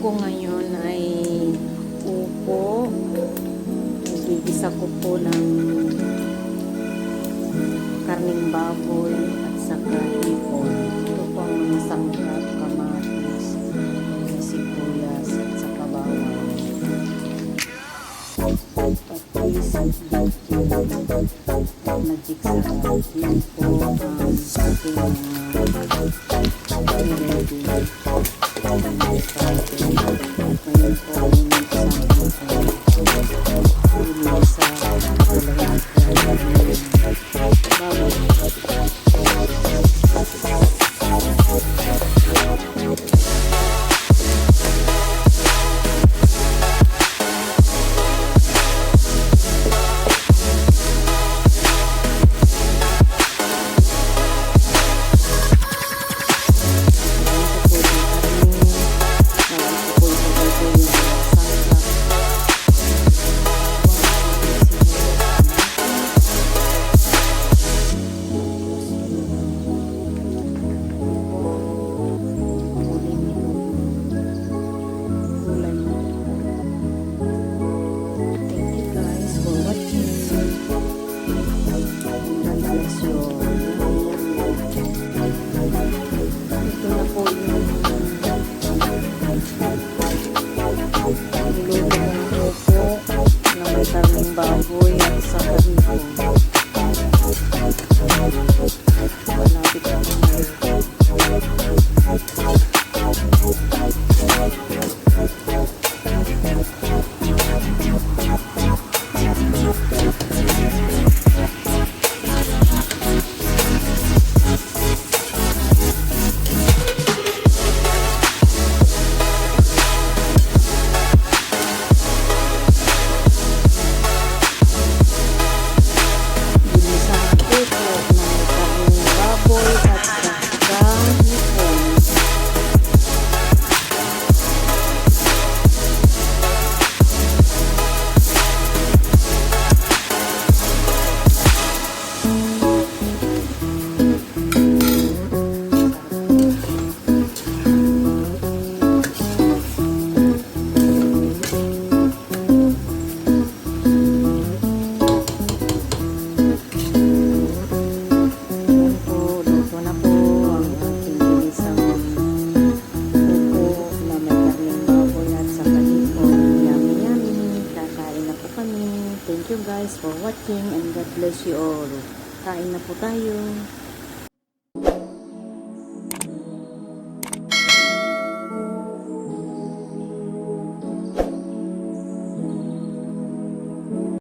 ko ngayon ay upo. Nagigisa ko po ng karning baboy at saka hipon. Ito po ang mga sangkap, kamatis, sibuyas at saka bawang. Patis, magic sarap. Yan po ang ating ready. Ngayon po baboy at saka hipon. Malapit na Thank you guys for watching and God bless you all. Kain na po tayo.